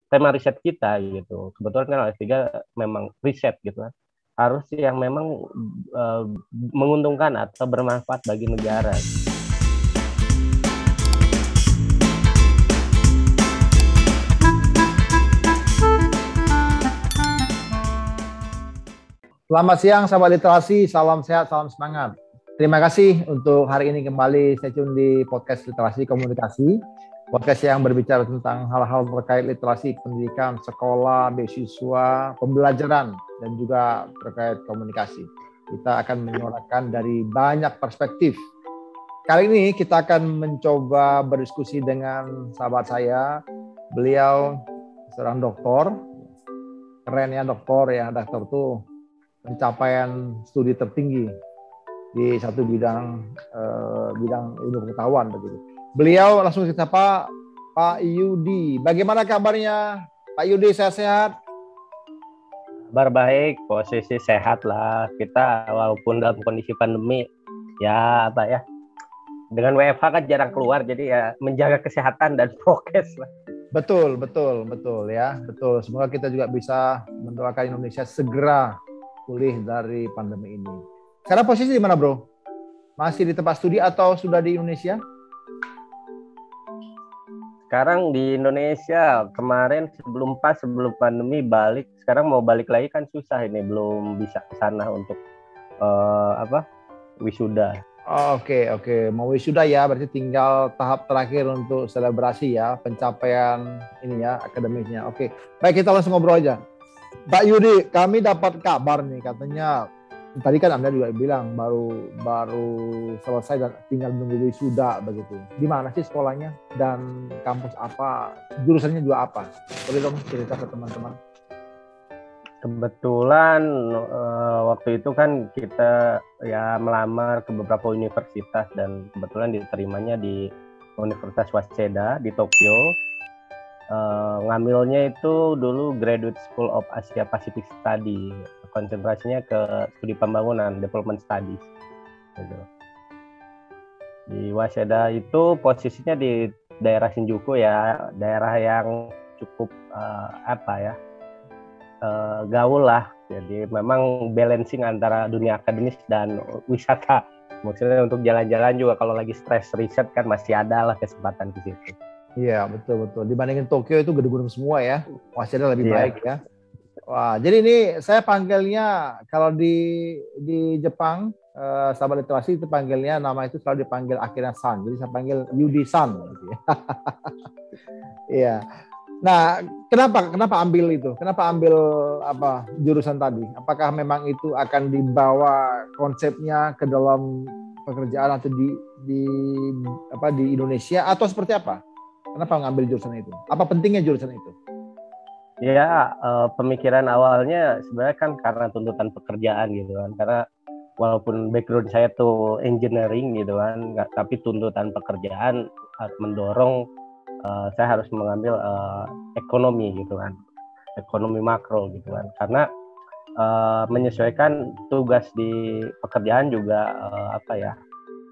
tema riset kita gitu. Kebetulan kan LS3 memang riset gitu kan. Harus yang memang menguntungkan atau bermanfaat bagi negara. Selamat siang sahabat literasi, salam sehat, salam semangat. Terima kasih untuk hari ini kembali stay tune di podcast Literasi Komunikasi. Podcast yang berbicara tentang hal-hal terkait literasi, pendidikan, sekolah, beasiswa, pembelajaran, dan juga terkait komunikasi. Kita akan menyuarakan dari banyak perspektif. Kali ini kita akan mencoba berdiskusi dengan sahabat saya. Beliau seorang doktor, keren ya dokter ya, dokter tuh pencapaian studi tertinggi di satu bidang ilmu pengetahuan begitu. Beliau langsung kita Pak Yudi. Bagaimana kabarnya Pak Yudi? Sehat-sehat? Kabar baik, posisi sehat lah. Kita walaupun dalam kondisi pandemi ya apa ya, dengan WFH kan jarang keluar, jadi ya menjaga kesehatan dan prokes lah. Betul ya, betul. Semoga kita juga bisa mendoakan Indonesia segera pulih dari pandemi ini. Sekarang posisi di mana, bro? Masih di tempat studi atau sudah di Indonesia? Sekarang di Indonesia, kemarin sebelum pandemi balik, sekarang mau balik lagi kan susah ini, belum bisa ke sana untuk wisuda. Oke. Mau wisuda ya, berarti tinggal tahap terakhir untuk selebrasi ya, pencapaian ini ya, akademisnya. Oke, baik kita langsung ngobrol aja. Pak Yudi, kami dapat kabar nih, katanya tadi kan Anda juga bilang baru selesai dan tinggal menunggu wisuda begitu. Di mana sih sekolahnya dan kampus apa, jurusannya juga apa? Boleh dong cerita ke teman-teman. Kebetulan waktu itu kan kita ya melamar ke beberapa universitas dan kebetulan diterimanya di Universitas Waseda di Tokyo. Ngambilnya itu dulu Graduate School of Asia Pacific Study, konsentrasinya ke studi pembangunan, development studies gitu. Di Waseda itu posisinya di daerah Shinjuku ya, daerah yang cukup gaul lah, jadi memang balancing antara dunia akademis dan wisata. Maksudnya untuk jalan-jalan juga kalau lagi stres riset kan masih ada lah kesempatan di situ. Iya, betul. Dibandingin Tokyo itu gedung-gedung semua ya. Waseda lebih baik ya. Wah, jadi ini saya panggilnya kalau di Jepang, sahabat literasi itu panggilnya nama itu selalu dipanggil akhirnya san. Jadi saya panggil Yudi san gitu ya. Iya. Nah, kenapa ambil itu? Kenapa ambil jurusan tadi? Apakah memang itu akan dibawa konsepnya ke dalam pekerjaan atau di Indonesia atau seperti apa? Kenapa ngambil jurusan itu? Apa pentingnya jurusan itu? Ya, pemikiran awalnya sebenarnya kan karena tuntutan pekerjaan gitu kan. Karena walaupun background saya tuh engineering gitu kan, tapi tuntutan pekerjaan mendorong saya harus mengambil ekonomi gitu kan, ekonomi makro gitu kan. Karena menyesuaikan tugas di pekerjaan juga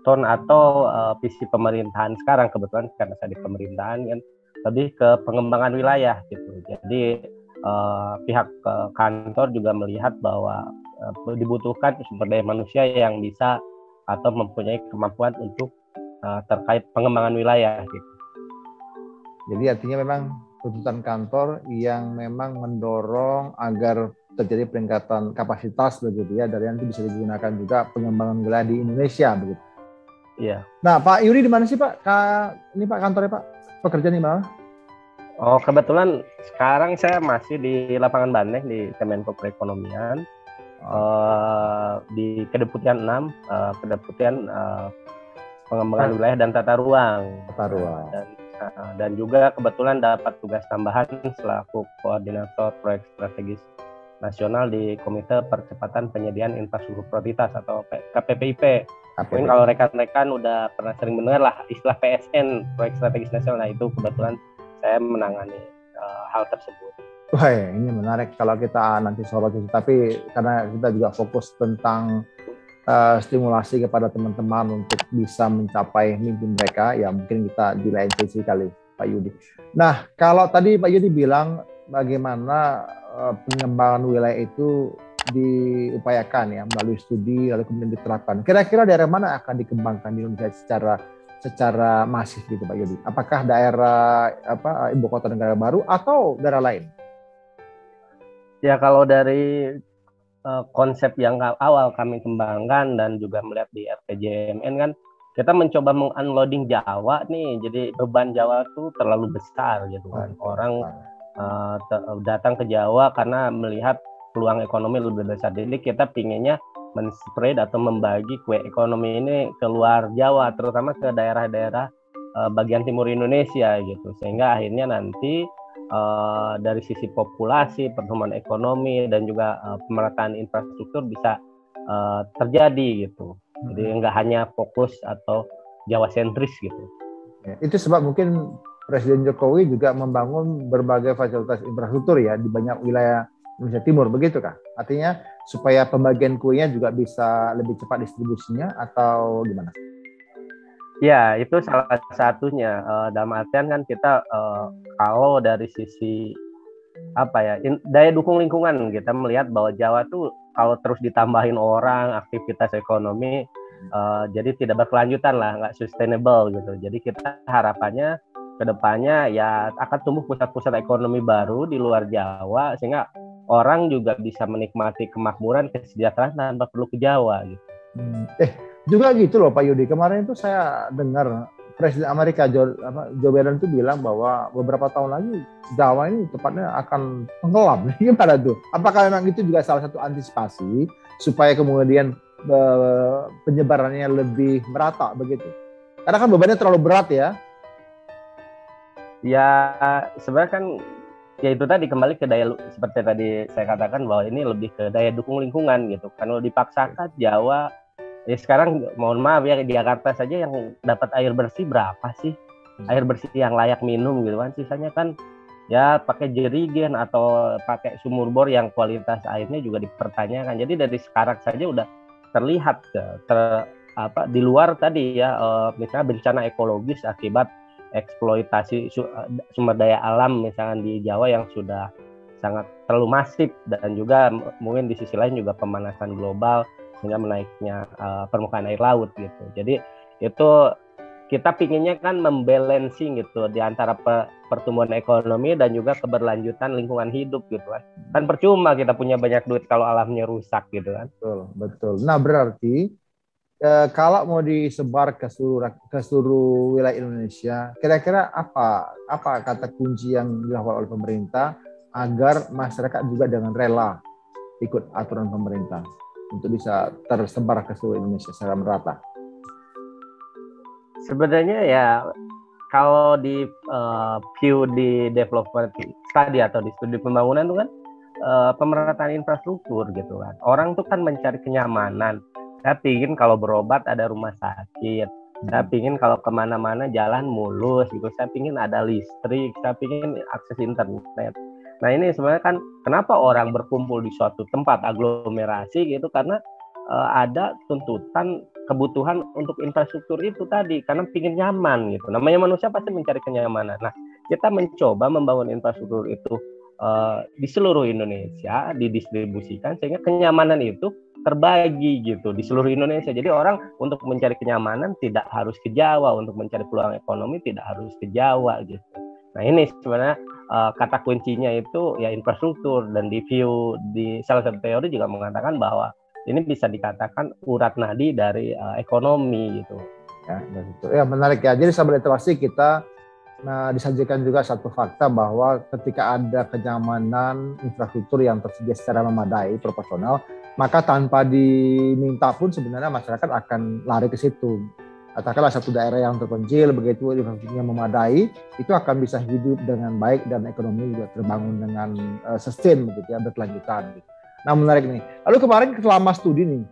tone atau visi pemerintahan sekarang. Kebetulan karena saya di pemerintahan kan lebih ke pengembangan wilayah gitu. Jadi pihak kantor juga melihat bahwa dibutuhkan sumber daya manusia yang bisa atau mempunyai kemampuan untuk terkait pengembangan wilayah gitu. Jadi artinya memang tuntutan kantor yang memang mendorong agar terjadi peningkatan kapasitas begitu ya, dari nanti bisa digunakan juga pengembangan wilayah di Indonesia begitu. Iya. Nah, Pak Yuri di mana sih Pak? Ini Pak kantornya Pak. Pekerjaan di mana? Oh, kebetulan sekarang saya masih di lapangan Banteng di Kemenko Perekonomian. Di Kedeputian 6, Kedeputian Pengembangan Wilayah dan Tata Ruang. Dan juga kebetulan dapat tugas tambahan selaku koordinator proyek strategis nasional di Komite Percepatan Penyediaan Infrastruktur Prioritas atau KPPIP. Mungkin kalau rekan-rekan udah pernah sering mendengar lah istilah PSN, proyek strategis nasional. Nah, itu kebetulan saya menangani hal tersebut. Wah, ini menarik kalau kita nanti soroti, tapi karena kita juga fokus tentang stimulasi kepada teman-teman untuk bisa mencapai mimpi mereka, ya mungkin kita di lain sesi kali. Pak Yudi. Nah, kalau tadi Pak Yudi bilang bagaimana pengembangan wilayah itu diupayakan ya melalui studi lalu kemudian diterapkan. Kira-kira daerah mana akan dikembangkan di Indonesia secara masif gitu Pak Yudi? Apakah daerah ibu kota negara baru atau daerah lain? Ya kalau dari konsep yang awal kami kembangkan dan juga melihat di RPJMN kan kita mencoba mengunloading Jawa nih, jadi beban Jawa tuh terlalu besar gitu kan. Orang datang ke Jawa karena melihat peluang ekonomi lebih besar. Jadi kita pinginnya men-spread atau membagi kue ekonomi ini keluar Jawa, terutama ke daerah-daerah bagian timur Indonesia gitu. Sehingga akhirnya nanti dari sisi populasi, pertumbuhan ekonomi dan juga pemerataan infrastruktur bisa terjadi gitu. Jadi nggak hanya fokus atau Jawa sentris gitu. Itu sebab mungkin Presiden Jokowi juga membangun berbagai fasilitas infrastruktur ya di banyak wilayah Indonesia Timur, begitu kah? Artinya supaya pembagian kuenya juga bisa lebih cepat distribusinya atau gimana? Ya, itu salah satunya. Dalam artian kan kita kalau dari sisi daya dukung lingkungan, kita melihat bahwa Jawa tuh kalau terus ditambahin orang, aktivitas ekonomi jadi tidak berkelanjutan lah, nggak sustainable gitu. Jadi kita harapannya kedepannya ya akan tumbuh pusat-pusat ekonomi baru di luar Jawa sehingga orang juga bisa menikmati kemakmuran, kesejahteraan tanpa perlu ke Jawa gitu. Juga gitu loh Pak Yudi. Kemarin itu saya dengar Presiden Amerika Joe Biden itu bilang bahwa beberapa tahun lagi Jawa ini tepatnya akan tenggelam. Gimana tuh? Apakah memang itu juga salah satu antisipasi supaya kemudian penyebarannya lebih merata begitu? Karena kan bebannya terlalu berat ya. Ya sebenarnya kan ya itu tadi kembali ke daya, seperti tadi saya katakan bahwa ini lebih ke daya dukung lingkungan gitu. Kalau dipaksakan Jawa ya sekarang mohon maaf ya di Jakarta saja yang dapat air bersih berapa sih? Air bersih yang layak minum gitu kan. Sisanya kan ya pakai jerigen atau pakai sumur bor yang kualitas airnya juga dipertanyakan. Jadi dari sekarang saja udah terlihat di luar tadi ya misalnya bencana ekologis akibat eksploitasi sumber daya alam misalnya di Jawa yang sudah sangat terlalu masif dan juga mungkin di sisi lain juga pemanasan global sehingga menaiknya permukaan air laut gitu. Jadi itu kita pinginnya kan membalancing gitu di antara pertumbuhan ekonomi dan juga keberlanjutan lingkungan hidup gitu kan. Kan percuma kita punya banyak duit kalau alamnya rusak gitu kan. Betul. Nah berarti kalau mau disebar ke seluruh wilayah Indonesia, kira-kira apa kata kunci yang dilakukan oleh pemerintah agar masyarakat juga dengan rela ikut aturan pemerintah untuk bisa tersebar ke seluruh Indonesia secara merata? Sebenarnya ya kalau di view di development study atau di studi pembangunan itu kan pemerataan infrastruktur gitu kan. Orang tuh kan mencari kenyamanan. Saya pingin kalau berobat ada rumah sakit. Saya pingin kalau kemana-mana jalan mulus gitu. Saya pingin ada listrik. Saya pingin akses internet. Nah ini sebenarnya kan kenapa orang berkumpul di suatu tempat aglomerasi gitu karena ada tuntutan kebutuhan untuk infrastruktur itu tadi karena pingin nyaman gitu. Namanya manusia pasti mencari kenyamanan. Nah kita mencoba membangun infrastruktur itu di seluruh Indonesia didistribusikan sehingga kenyamanan itu terbagi gitu di seluruh Indonesia. Jadi orang untuk mencari kenyamanan tidak harus ke Jawa, untuk mencari peluang ekonomi tidak harus ke Jawa gitu. Nah ini sebenarnya kata kuncinya itu ya infrastruktur dan di view di salah satu teori juga mengatakan bahwa ini bisa dikatakan urat nadi dari ekonomi gitu. Ya, betul. Ya menarik ya. Jadi sahabat literasi kita disajikan juga satu fakta bahwa ketika ada kenyamanan infrastruktur yang tersedia secara memadai, proporsional, maka tanpa diminta pun sebenarnya masyarakat akan lari ke situ. Katakanlah satu daerah yang terpencil, begitu infrastrukturnya memadai, itu akan bisa hidup dengan baik dan ekonomi juga terbangun dengan sustain begitu ya, berkelanjutan. Gitu. Nah menarik nih. Lalu kemarin selama studi nih,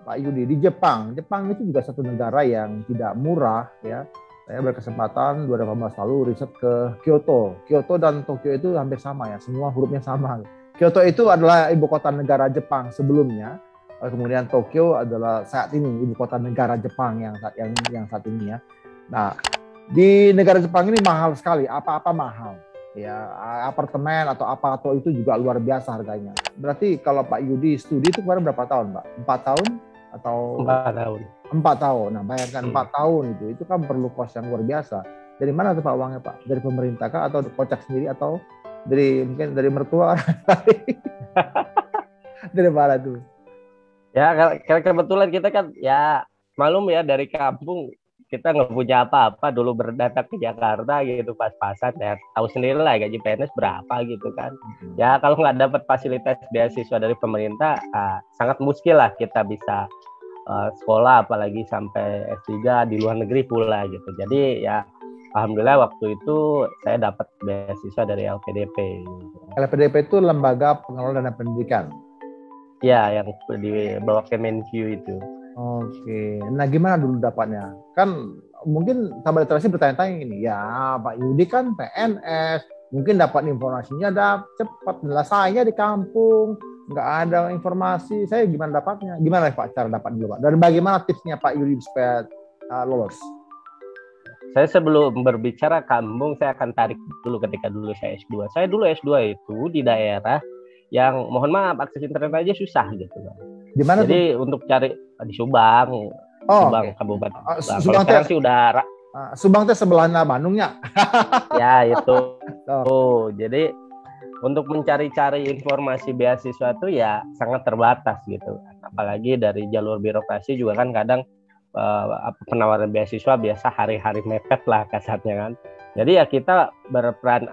Pak Yudi di Jepang itu juga satu negara yang tidak murah ya. Saya berkesempatan 2018 lalu riset ke Kyoto. Kyoto dan Tokyo itu hampir sama ya, semua hurufnya sama. Kyoto itu adalah ibu kota negara Jepang sebelumnya. Kemudian Tokyo adalah saat ini ibu kota negara Jepang yang saat ini ya. Nah, Di negara Jepang ini mahal sekali, apa-apa mahal. Ya, apartemen atau apa atau itu juga luar biasa harganya. Berarti kalau Pak Yudi studi itu kemarin berapa tahun, Pak? 4 tahun atau 4 tahun. 4 tahun. Nah, bayangkan 4 tahun itu kan perlu kos yang luar biasa. Dari mana tuh Pak uangnya, Pak? Dari pemerintah kah atau kocak sendiri atau mungkin dari mertua? Dari mana tuh? Ya kebetulan kita kan ya malum ya dari kampung, kita nggak punya apa-apa, dulu berdatang ke Jakarta gitu pas-pasan ya, tahu sendiri lah gaji PNS berapa gitu kan. Ya kalau nggak dapat fasilitas beasiswa dari pemerintah, sangat muskil lah kita bisa sekolah, apalagi sampai S3 di luar negeri pula gitu. Jadi ya alhamdulillah waktu itu saya dapat beasiswa dari LPDP gitu. LPDP itu Lembaga Pengelola Dana Pendidikan. Ya, yang di bawah Kemenq itu. Oke, nah gimana dulu dapatnya? Kan mungkin sahabat literasi bertanya-tanya ini, ya Pak Yudi kan PNS, mungkin dapat informasinya cepat. Lah saya di kampung, nggak ada informasi, saya gimana dapatnya? Gimana Pak cara dapat dulu Pak? Dan bagaimana tipsnya Pak Yudi supaya lolos? Saya sebelum berbicara kampung, saya akan tarik dulu ketika dulu saya S2. Saya dulu S2 itu di daerah yang mohon maaf akses internet aja susah gitu kan. Di mana Jadi tuh? Untuk cari di Subang, Subang Okay. Kabupaten. Subang sekarang sih udah Subang teh sebelahnya Bandungnya. Ya itu. Jadi untuk mencari-cari informasi beasiswa itu ya sangat terbatas gitu. Apalagi dari jalur birokrasi juga kan kadang penawaran beasiswa biasa hari-hari mepet lah kasarnya kan. Jadi ya kita berperan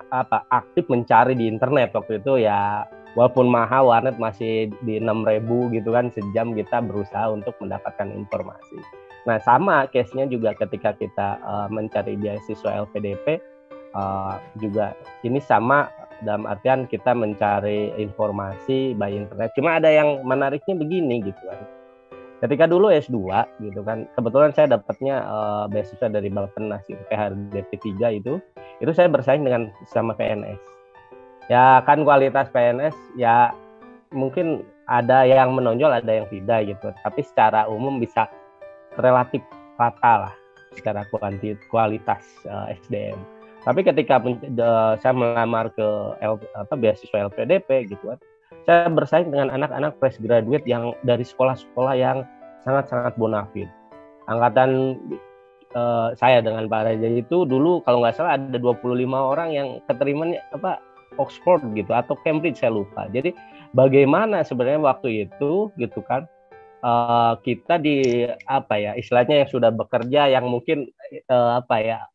aktif mencari di internet waktu itu ya. Walaupun mahal, warnet masih di 6.000 gitu kan sejam, kita berusaha untuk mendapatkan informasi. Nah sama case-nya juga ketika kita mencari beasiswa LPDP juga ini sama, dalam artian kita mencari informasi by internet. Cuma ada yang menariknya begini gitu kan. Ketika dulu S2 gitu kan, kebetulan saya dapatnya beasiswa dari Bappenas gitu, PHDP 3 itu saya bersaing dengan sama PNS. Ya kan kualitas PNS ya mungkin ada yang menonjol, ada yang tidak gitu. Tapi secara umum bisa relatif rata lah secara kualitas SDM. Tapi ketika saya melamar ke beasiswa LPDP gitu kan, saya bersaing dengan anak-anak fresh graduate yang dari sekolah-sekolah yang sangat-sangat bonafit. Angkatan saya dengan Pak Raja itu dulu kalau nggak salah ada 25 orang yang keterimanya Oxford gitu atau Cambridge, saya lupa. Jadi bagaimana sebenarnya waktu itu gitu kan kita di istilahnya yang sudah bekerja, yang mungkin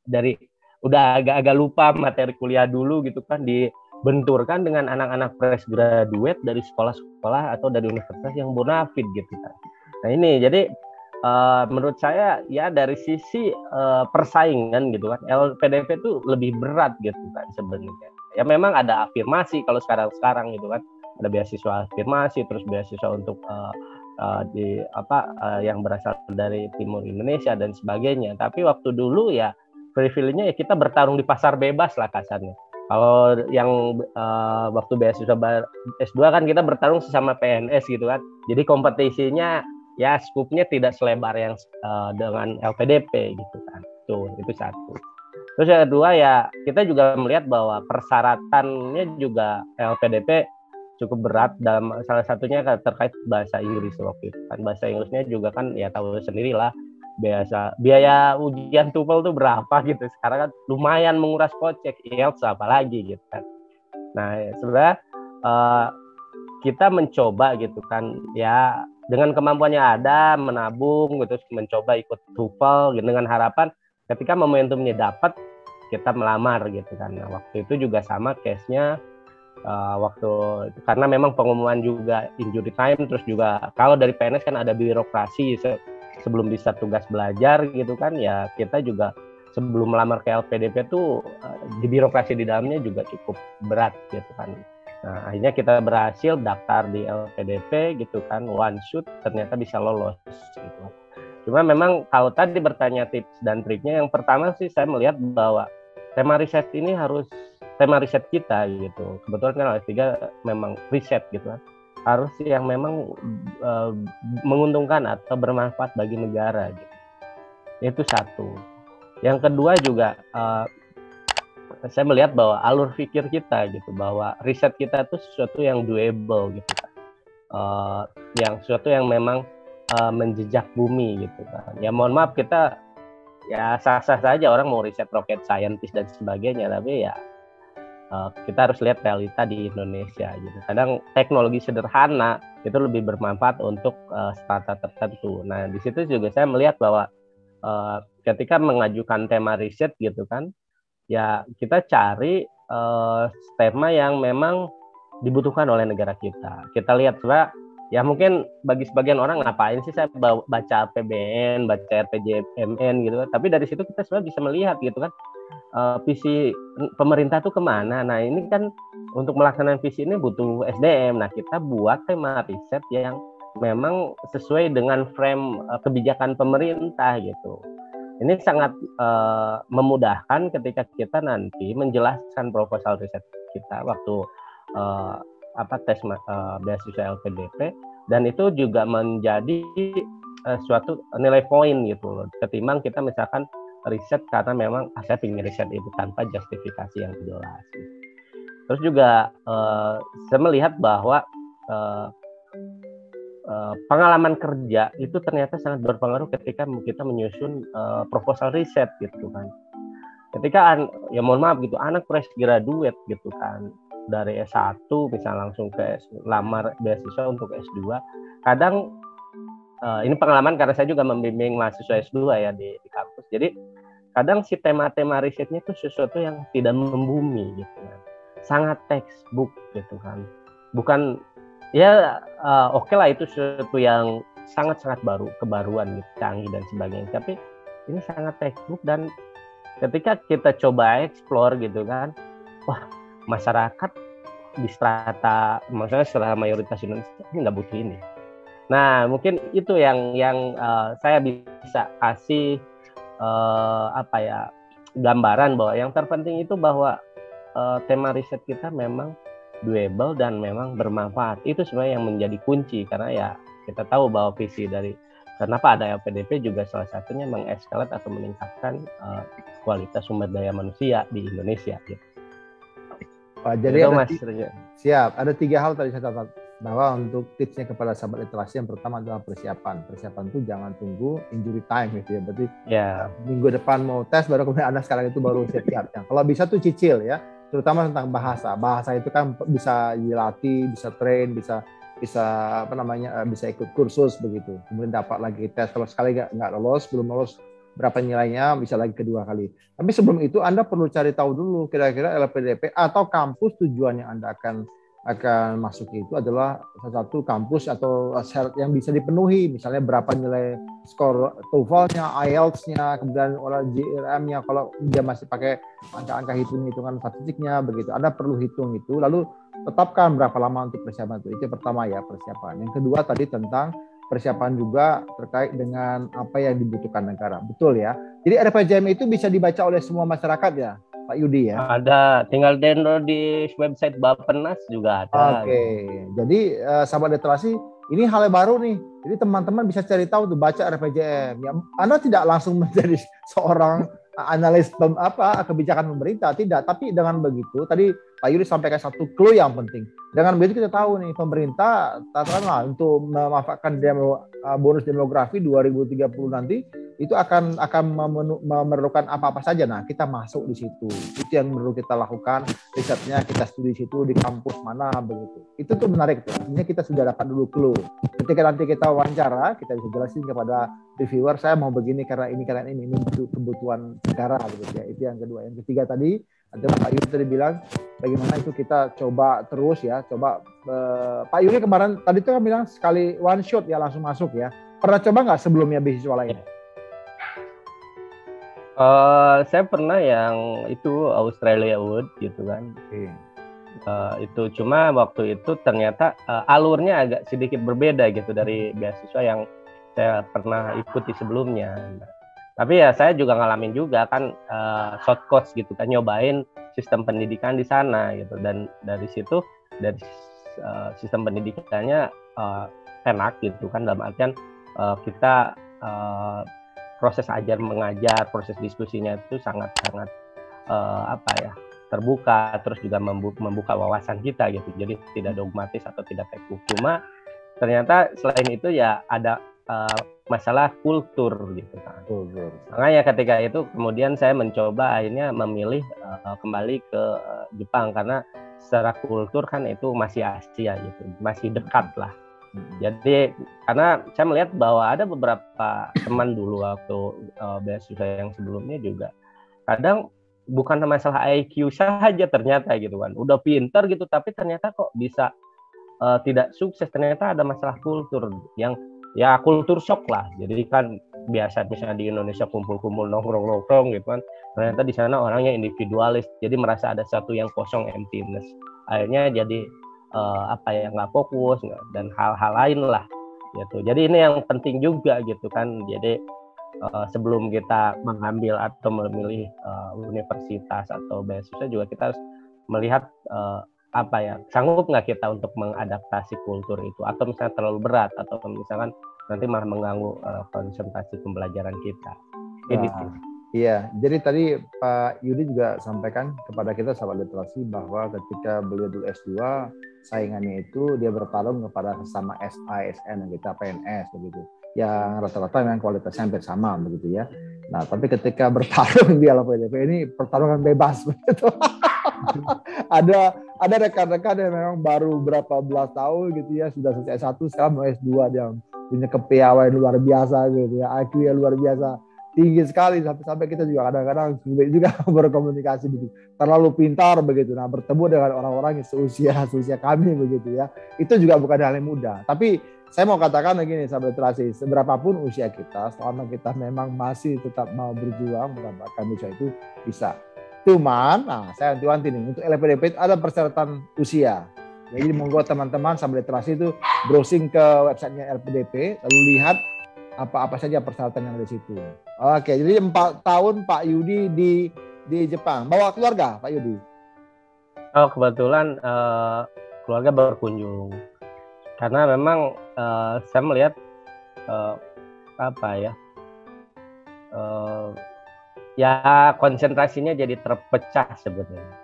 dari udah agak-agak lupa materi kuliah dulu gitu kan, dibenturkan dengan anak-anak fresh graduate dari sekolah-sekolah atau dari universitas yang bonafit gitu kan. Nah ini jadi menurut saya ya dari sisi persaingan gitu kan, LPDP itu lebih berat gitu kan sebenarnya. Ya memang ada afirmasi kalau sekarang gitu kan, ada beasiswa afirmasi, terus beasiswa untuk yang berasal dari timur Indonesia dan sebagainya. Tapi waktu dulu ya privilege-nya ya kita bertarung di pasar bebas lah kasarnya. Kalau yang waktu beasiswa S2 kan kita bertarung sesama PNS gitu kan. Jadi kompetisinya ya skupnya tidak selebar yang dengan LPDP gitu kan. Itu satu. Terus yang kedua ya kita juga melihat bahwa persyaratannya juga LPDP cukup berat, dalam salah satunya terkait bahasa Inggris waktu itu kan. Bahasa Inggrisnya juga kan ya tahu sendirilah, biaya ujian TOEFL tuh berapa gitu. Sekarang kan lumayan menguras kocek, IELTS apalagi gitu kan. Nah sebenarnya kita mencoba gitu kan ya dengan kemampuannya ada, menabung gitu, mencoba ikut TOEFL gitu, dengan harapan ketika momentumnya dapat kita melamar gitu kan. Nah, waktu itu juga sama case-nya waktu karena memang pengumuman juga injury time, terus juga kalau dari PNS kan ada birokrasi sebelum bisa tugas belajar gitu kan, ya kita juga sebelum melamar ke LPDP tuh di birokrasi di dalamnya juga cukup berat gitu kan. Nah akhirnya kita berhasil daftar di LPDP gitu kan, one shoot ternyata bisa lolos gitu. Cuma memang kalau tadi bertanya tips dan triknya, yang pertama sih saya melihat bahwa tema riset ini harus tema riset kita gitu. Kebetulan kan S3 memang riset gitu kan. Harus yang memang menguntungkan atau bermanfaat bagi negara gitu. Itu satu. Yang kedua juga saya melihat bahwa alur pikir kita gitu, bahwa riset kita itu sesuatu yang doable gitu kan, yang sesuatu yang memang menjejak bumi gitu kan. Ya mohon maaf, kita ya sah-sah saja orang mau riset rocket scientist dan sebagainya, tapi ya kita harus lihat realita di Indonesia gitu. Kadang teknologi sederhana itu lebih bermanfaat untuk strata tertentu. Nah di situ juga saya melihat bahwa ketika mengajukan tema riset gitu kan, ya kita cari tema yang memang dibutuhkan oleh negara kita. Kita lihat coba, ya mungkin bagi sebagian orang ngapain sih saya baca APBN, baca RPJMN gitu kan. Tapi dari situ kita sebenarnya bisa melihat gitu kan, visi pemerintah tuh kemana. Nah ini kan untuk melaksanakan visi ini butuh SDM. Nah kita buat tema riset yang memang sesuai dengan frame kebijakan pemerintah gitu. Ini sangat memudahkan ketika kita nanti menjelaskan proposal riset kita waktu tes beasiswa LPDP, dan itu juga menjadi suatu nilai poin gitu loh, ketimbang kita misalkan riset karena memang saya ingin riset itu tanpa justifikasi yang jelas. Terus juga saya melihat bahwa pengalaman kerja itu ternyata sangat berpengaruh ketika kita menyusun proposal riset gitu kan. Ketika ya mohon maaf gitu, anak fresh graduate gitu kan, dari S1 bisa langsung ke lamar beasiswa untuk S2. Kadang ini pengalaman karena saya juga membimbing mahasiswa S2 ya di kampus. Jadi kadang si tema-tema risetnya itu sesuatu yang tidak membumi gitu kan. Sangat textbook gitu kan. Bukan ya oke lah, itu sesuatu yang sangat-sangat baru, kebaruan gitu, canggih dan sebagainya. Tapi ini sangat textbook, dan ketika kita coba explore gitu kan, wah masyarakat di strata, maksudnya strata mayoritas Indonesia ini nggak butuh ini. Nah mungkin itu yang saya bisa kasih gambaran bahwa yang terpenting itu bahwa tema riset kita memang doable dan memang bermanfaat. Itu sebenarnya yang menjadi kunci, karena ya kita tahu bahwa visi dari kenapa ada LPDP juga salah satunya mengeskalat atau meningkatkan kualitas sumber daya manusia di Indonesia gitu. Jadi ada 3 hal tadi saya catat, bahwa untuk tipsnya kepada sahabat literasi, yang pertama adalah persiapan itu jangan tunggu injury time gitu ya, berarti minggu depan mau tes baru kemudian Anda sekarang itu baru siap-siap. Kalau bisa tuh cicil ya, terutama tentang bahasa itu kan bisa dilatih, bisa train, bisa bisa ikut kursus begitu, kemudian dapat lagi tes. Kalau sekali nggak lolos, belum lolos berapa nilainya, bisa lagi kedua kali. Tapi sebelum itu Anda perlu cari tahu dulu kira-kira LPDP atau kampus tujuan yang Anda akan masuk itu adalah salah satu kampus atau syarat yang bisa dipenuhi, misalnya berapa nilai skor TOEFL-nya, IELTS-nya, kemudian JRM-nya, kalau dia masih pakai angka-angka hitungan statistiknya begitu. Anda perlu hitung itu, lalu tetapkan berapa lama untuk persiapan itu. Itu pertama ya, persiapan. Yang kedua tadi tentang persiapan juga terkait dengan apa yang dibutuhkan negara. Betul ya. Jadi RPJM itu bisa dibaca oleh semua masyarakat ya, Pak Yudi ya? Ada, tinggal download di website Bappenas juga ada. Oke. Jadi sahabat literasi, ini hal yang baru nih. Jadi teman-teman bisa cari tahu tuh, baca RPJM. Ya, Anda tidak langsung menjadi seorang analis kebijakan pemerintah, tidak. Tapi dengan begitu, tadi Pak Yudi sampaikan satu clue yang penting. Dengan begitu kita tahu nih, pemerintah katakanlah untuk memanfaatkan bonus demografi 2030 nanti, itu akan memerlukan apa-apa saja. Nah, kita masuk di situ. Itu yang perlu kita lakukan, risetnya kita studi di situ, di kampus mana begitu. Itu tuh menarik tuh. Artinya kita sudah dapat dulu clue. Ketika nanti kita wawancara, kita bisa jelasin kepada reviewer, saya mau begini karena ini kebutuhan negara begitu ya. Itu yang kedua. Yang ketiga tadi adalah Pak Yuri tadi bilang bagaimana itu kita coba terus ya, Pak Yuri kemarin tadi tuh kan bilang sekali one shot ya langsung masuk ya. Pernah coba nggak sebelumnya beasiswa lain? Saya pernah yang itu Australia Award gitu kan. Itu cuma waktu itu ternyata alurnya agak sedikit berbeda gitu dari beasiswa yang saya pernah ikuti sebelumnya. Tapi ya saya juga ngalamin juga kan short course gitu kan, nyobain sistem pendidikan di sana gitu, dan dari situ dari sistem pendidikannya enak gitu kan, dalam artian kita proses ajar mengajar, proses diskusinya itu sangat-sangat terbuka, terus juga membuka wawasan kita gitu. Jadi tidak dogmatis atau tidak kaku. Cuma ternyata selain itu ya ada masalah kultur gitu kan. Makanya ketika itu kemudian saya mencoba akhirnya memilih kembali ke Jepang karena secara kultur kan itu masih Asia gitu, masih dekat lah. Jadi karena saya melihat bahwa ada beberapa teman dulu waktu beasiswa yang sebelumnya juga kadang bukan masalah IQ saja ternyata gitu kan, udah pintar gitu tapi ternyata kok bisa tidak sukses, ternyata ada masalah kultur yang ya kultur shock lah. Jadi kan biasa misalnya di Indonesia kumpul-kumpul nongkrong-nongkrong gitu kan, ternyata di sana orangnya individualis, jadi merasa ada satu yang kosong, emptiness, akhirnya jadi nggak fokus dan hal-hal lain lah gitu. Jadi ini yang penting juga gitu kan. Jadi sebelum kita mengambil atau memilih universitas atau beasiswa juga kita harus melihat sanggup nggak kita untuk mengadaptasi kultur itu, atau misalnya terlalu berat atau misalkan nanti malah mengganggu konsentrasi pembelajaran kita. Ini sih. Iya, jadi tadi Pak Yudi juga sampaikan kepada kita sahabat literasi bahwa ketika beliau dulu S2, saingannya itu dia bertarung kepada sesama SASN, kita PNS begitu. Yang rata-rata memang kualitasnya hampir sama begitu ya. Nah, tapi ketika bertarung di LPDP ini pertarungan bebas begitu. ada rekan-rekan yang memang baru berapa belas tahun gitu ya, sudah selesai S1 sekarang mau S2, dia punya kepiawaian luar biasa gitu ya, IQ yang luar biasa tinggi sekali, sampai kita juga kadang-kadang sulit juga berkomunikasi begitu, terlalu pintar begitu. Nah, bertemu dengan orang-orang yang seusia kami begitu ya, itu juga bukan hal yang mudah. Tapi saya mau katakan begini sahabat literasi, seberapapun usia kita, selama kita memang masih tetap mau berjuang mendapatkan usia itu bisa. Cuman, saya wanti-wanti nih, untuk LPDP ada persyaratan usia. Jadi monggo teman-teman sahabat literasi itu browsing ke websitenya LPDP, lalu lihat apa saja persyaratan yang ada di situ. Oke, jadi 4 tahun Pak Yudi di Jepang. Bawa keluarga Pak Yudi? Oh, kebetulan keluarga berkunjung. Karena memang saya melihat ya konsentrasinya jadi terpecah sebenarnya.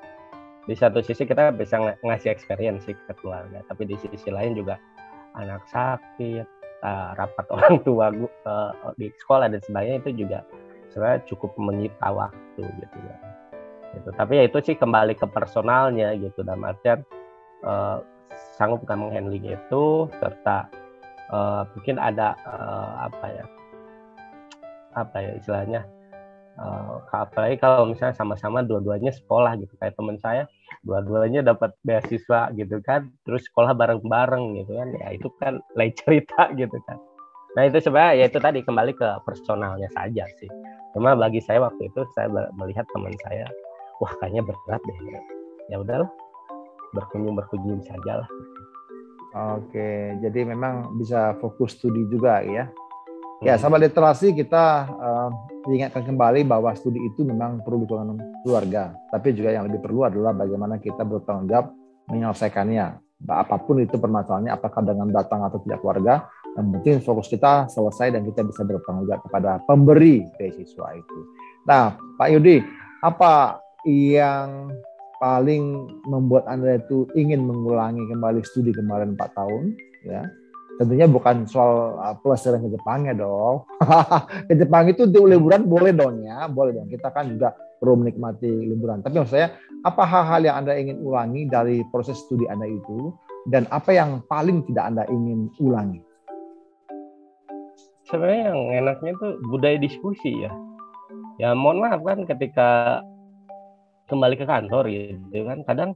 Di satu sisi kita bisa ngasih experience ke keluarga, tapi di sisi lain juga anak sakit, rapat orang tua di sekolah dan sebagainya, itu juga sebenarnya cukup menyita waktu gitu ya. Gitu. Tapi ya itu sih kembali ke personalnya gitu, dalam artian sanggup kan menghandling itu, serta mungkin ada istilahnya, apalagi kalau misalnya sama-sama dua-duanya sekolah gitu, kayak teman saya dua-duanya dapat beasiswa gitu kan, terus sekolah bareng-bareng gitu kan, ya itu kan lain cerita gitu kan. Nah itu sebenarnya ya itu tadi kembali ke personalnya saja sih. Cuma bagi saya waktu itu saya melihat teman saya, wah kayaknya berat deh, ya udahlah berkunjung saja lah. Oke, jadi memang bisa fokus studi juga ya. Ya, sahabat literasi, kita diingatkan kembali bahwa studi itu memang perlu dukungan keluarga, tapi juga yang lebih perlu adalah bagaimana kita bertanggung jawab menyelesaikannya. Apapun itu permasalahannya, apakah dengan datang atau tidak keluarga, yang penting fokus kita selesai dan kita bisa bertanggung jawab kepada pemberi beasiswa itu. Nah, Pak Yudi, apa yang paling membuat Anda itu ingin mengulangi kembali studi kemarin 4 tahun? Ya. Tentunya bukan soal pelesiran ke Jepangnya dong. Ke Jepang itu untuk liburan boleh dong ya, boleh dong. Kita kan juga perlu menikmati liburan. Tapi maksud saya, apa hal-hal yang Anda ingin ulangi dari proses studi Anda itu, dan apa yang paling tidak Anda ingin ulangi? Sebenarnya yang enaknya tuh budaya diskusi ya. Ya mohon maaf kan ketika kembali ke kantor gitu kan, kadang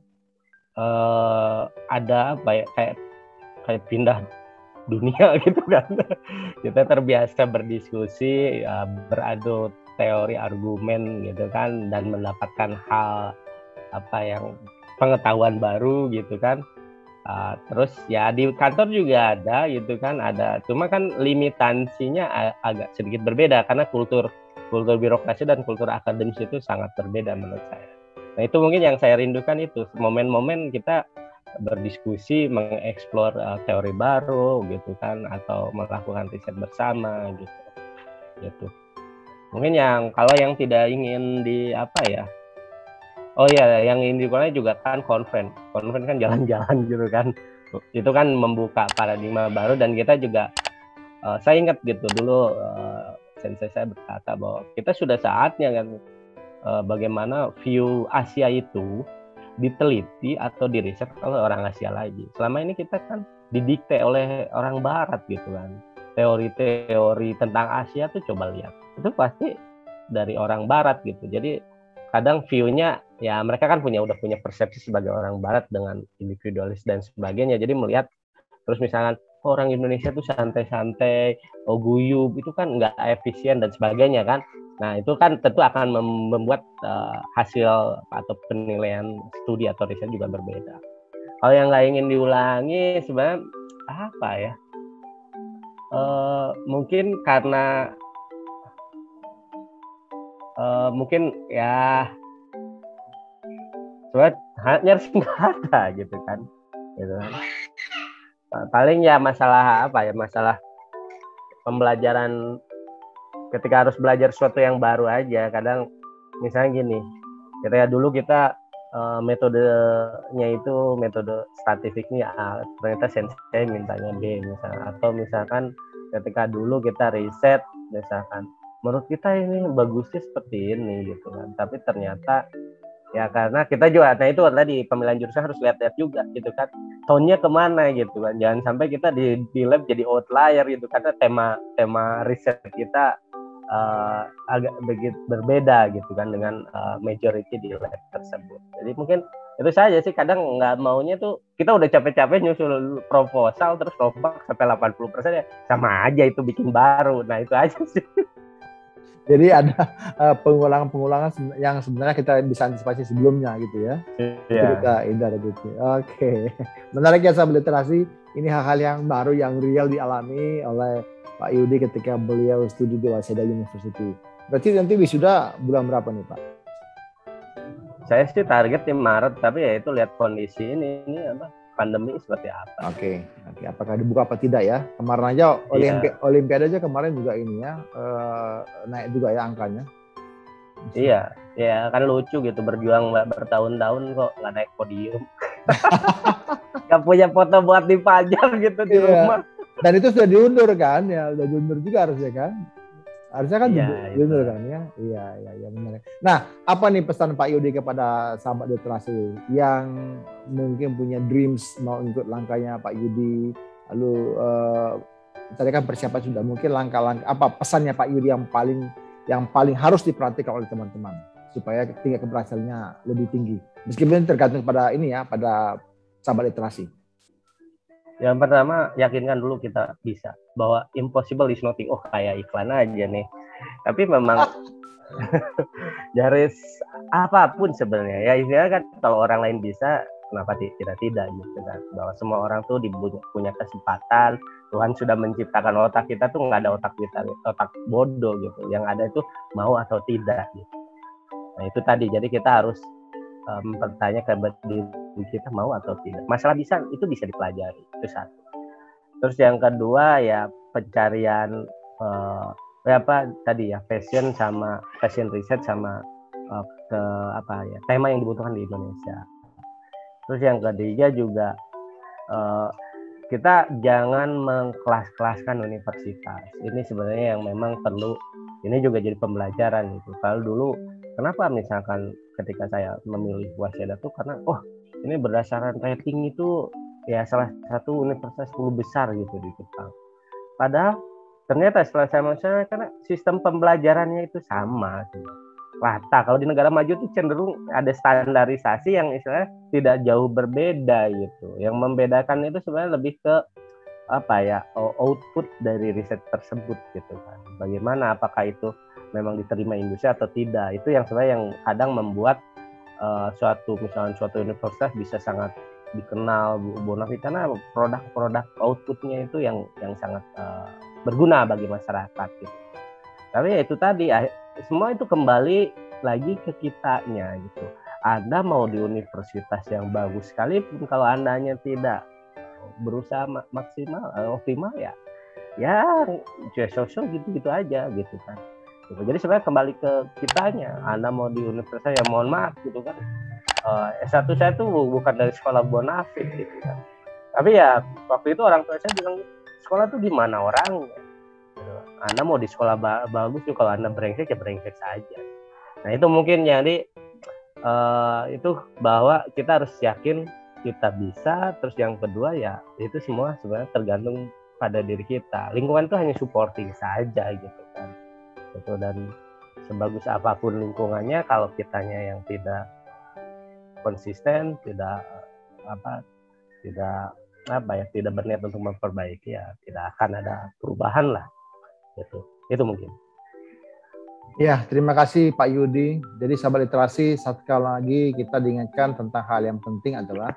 ada kayak pindah dunia gitu kan. Kita terbiasa berdiskusi, beradu teori argumen gitu kan, dan mendapatkan hal yang pengetahuan baru gitu kan. Terus ya di kantor juga ada gitu kan, ada, cuma kan limitansinya agak sedikit berbeda karena kultur birokrasi dan kultur akademis itu sangat berbeda menurut saya. Nah itu mungkin yang saya rindukan, itu momen-momen kita berdiskusi, mengeksplor teori baru gitu kan, atau melakukan riset bersama gitu. Mungkin kalau yang tidak ingin di apa ya, oh ya, yang ingin dikurangi juga kan konven kan jalan-jalan gitu kan, itu kan membuka paradigma baru. Dan kita juga saya ingat gitu dulu sensei saya berkata bahwa kita sudah saatnya kan bagaimana view Asia itu diteliti atau diriset oleh orang Asia lagi. Selama ini kita kan didikte oleh orang Barat gitu kan. Teori-teori tentang Asia tuh coba lihat, itu pasti dari orang Barat gitu. Jadi kadang view-nya ya mereka kan udah punya persepsi sebagai orang Barat dengan individualis dan sebagainya. Jadi melihat terus misalkan orang Indonesia tuh santai-santai, guyup, itu kan nggak efisien dan sebagainya kan. Nah itu kan tentu akan membuat hasil atau penilaian studi atau riset juga berbeda. Kalau yang nggak ingin diulangi sebenarnya apa ya? Mungkin karena mungkin ya sebenarnya nyaris nggak ada gitu kan. Paling ya masalah apa ya? Masalah pembelajaran ketika harus belajar sesuatu yang baru aja. Kadang misalnya gini, ketika dulu kita metodenya itu metode statistiknya A, ternyata sensei mintanya B misalnya. Atau misalkan ketika dulu kita riset misalkan menurut kita ini bagusnya seperti ini gitu kan, tapi ternyata ya karena kita juga, nah itu tadi pemilihan jurusan harus lihat-lihat juga gitu kan, tone-nya kemana gitu kan, jangan sampai kita di lab jadi outlier gitu, karena tema riset kita agak begitu berbeda gitu kan dengan majority di lab tersebut. Jadi mungkin itu saja sih, kadang nggak maunya tuh kita udah capek-capek nyusul proposal terus rombak sampai 80% ya sama aja itu bikin baru. Nah itu aja sih. Jadi ada pengulangan-pengulangan yang sebenarnya kita bisa antisipasi sebelumnya gitu ya. Iya. Kita indah gitu. Oke. Menarik ya sahabat literasi. Ini hal-hal yang baru yang real dialami oleh Pak Yudi ketika beliau studi di Waseda University. Berarti nanti wisuda bulan berapa nih Pak? Saya sih target di Maret, tapi ya itu lihat kondisi ini apa pandemi seperti apa. Oke. Apakah dibuka apa tidak ya? Kemarin aja Olimpiade aja kemarin juga ini ya naik juga ya angkanya. Iya, ya kan lucu gitu, berjuang bertahun-tahun kok nggak naik podium. Gak punya foto buat dipajang gitu di rumah. Dan itu sudah diundur kan? Ya udah diundur juga harusnya kan? Harusnya kan diundur kan ya? Iya benar. Nah, apa nih pesan Pak Yudi kepada sahabat literasi yang mungkin punya dreams mau ikut langkahnya Pak Yudi? Lalu tadi kan persiapan sudah, mungkin langkah-langkah apa pesannya Pak Yudi yang paling harus diperhatikan oleh teman-teman supaya tingkat keberhasilannya lebih tinggi. Meskipun tergantung pada ini ya, pada sahabat literasi. Yang pertama, yakinkan dulu kita bisa, bahwa impossible is nothing. Oh, kayak iklan aja nih. Tapi memang dari apapun sebenarnya ya, istilahnya kan kalau orang lain bisa, kenapa tidak gitu kan. Bahwa semua orang tuh punya kesempatan. Tuhan sudah menciptakan otak kita tuh, nggak ada otak kita, otak bodoh gitu. Yang ada itu mau atau tidak gitu. Nah itu tadi, jadi kita harus bertanya ke diri kita mau atau tidak. Masalah bisa dipelajari, itu satu. Terus yang kedua ya pencarian passion riset sama tema yang dibutuhkan di Indonesia. Terus yang ketiga juga kita jangan mengkelas-kelaskan universitas. Ini sebenarnya yang memang perlu, ini juga jadi pembelajaran gitu. Kalau dulu kenapa misalkan ketika saya memilih Waseda tuh karena ini berdasarkan rating itu ya salah satu universitas 10 besar gitu di Jepang. Padahal ternyata setelah saya masuk, karena sistem pembelajarannya itu sama gitu. Rata. Kalau di negara maju itu cenderung ada standarisasi yang istilahnya tidak jauh berbeda gitu. Yang membedakan itu sebenarnya lebih ke output dari riset tersebut gitu kan. Bagaimana, apakah itu memang diterima industri atau tidak. Itu yang sebenarnya yang kadang membuat suatu universitas bisa sangat dikenal bonafit karena produk outputnya itu yang sangat berguna bagi masyarakat gitu. Tapi ya itu tadi, semua itu kembali lagi ke kitanya gitu. Anda mau di universitas yang bagus sekalipun, kalau Andanya tidak berusaha maksimal optimal ya sosial gitu aja gitu kan. Gitu. Jadi sebenarnya kembali ke kitanya. Anda mau di universitas ya mohon maaf gitu kan. S1 saya tuh bukan dari sekolah bonafit gitu kan. Tapi ya waktu itu orang tua saya bilang sekolah tuh gimana orangnya. Gitu. Anda mau di sekolah bagus tuh, kalau Anda brengsek ya brengsek saja. Nah itu mungkin jadi itu bahwa kita harus yakin kita bisa. Terus yang kedua ya itu semua sebenarnya tergantung pada diri kita. Lingkungan itu hanya supporting saja gitu kan. Gitu. Dan sebagus apapun lingkungannya, kalau kitanya yang tidak konsisten, tidak berniat untuk memperbaiki, ya tidak akan ada perubahan lah. Itu mungkin. Ya, terima kasih Pak Yudi. Jadi sahabat literasi, sekali lagi kita diingatkan tentang hal yang penting adalah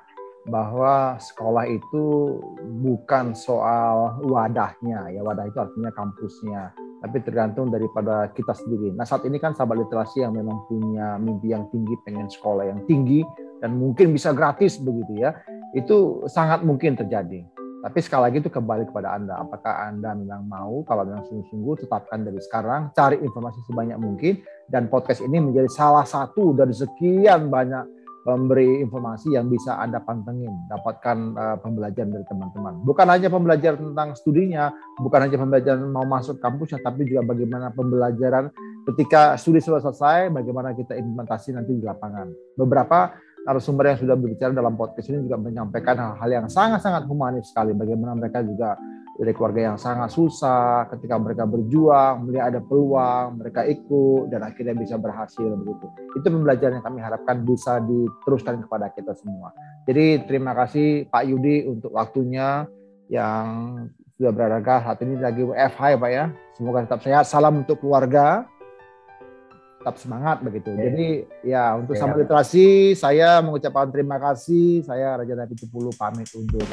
bahwa sekolah itu bukan soal wadahnya, ya wadah itu artinya kampusnya, tapi tergantung daripada kita sendiri. Nah saat ini kan sahabat literasi yang memang punya mimpi yang tinggi, pengen sekolah yang tinggi, dan mungkin bisa gratis begitu ya, itu sangat mungkin terjadi. Tapi sekali lagi itu kembali kepada Anda. Apakah Anda memang mau, kalau memang sungguh-sungguh tetapkan dari sekarang, cari informasi sebanyak mungkin, dan podcast ini menjadi salah satu dari sekian banyak memberi informasi yang bisa Anda pantengin, dapatkan pembelajaran dari teman-teman. Bukan hanya pembelajaran tentang studinya, bukan hanya pembelajaran mau masuk kampusnya, tapi juga bagaimana pembelajaran ketika studi sudah selesai, bagaimana kita implementasi nanti di lapangan. Beberapa narasumber yang sudah berbicara dalam podcast ini juga menyampaikan hal-hal yang sangat-sangat humanis sekali, bagaimana mereka juga dari keluarga yang sangat susah, ketika mereka berjuang, melihat ada peluang, mereka ikut, dan akhirnya bisa berhasil begitu. Itu pembelajaran yang kami harapkan bisa diteruskan kepada kita semua. Jadi terima kasih Pak Yudi untuk waktunya yang sudah berada saat ini lagi WFH ya Pak ya. Semoga tetap sehat. Salam untuk keluarga. Tetap semangat begitu. Jadi ya untuk sahabat literasi, saya mengucapkan terima kasih. Saya Raja Nabi Cepulu pamit undur.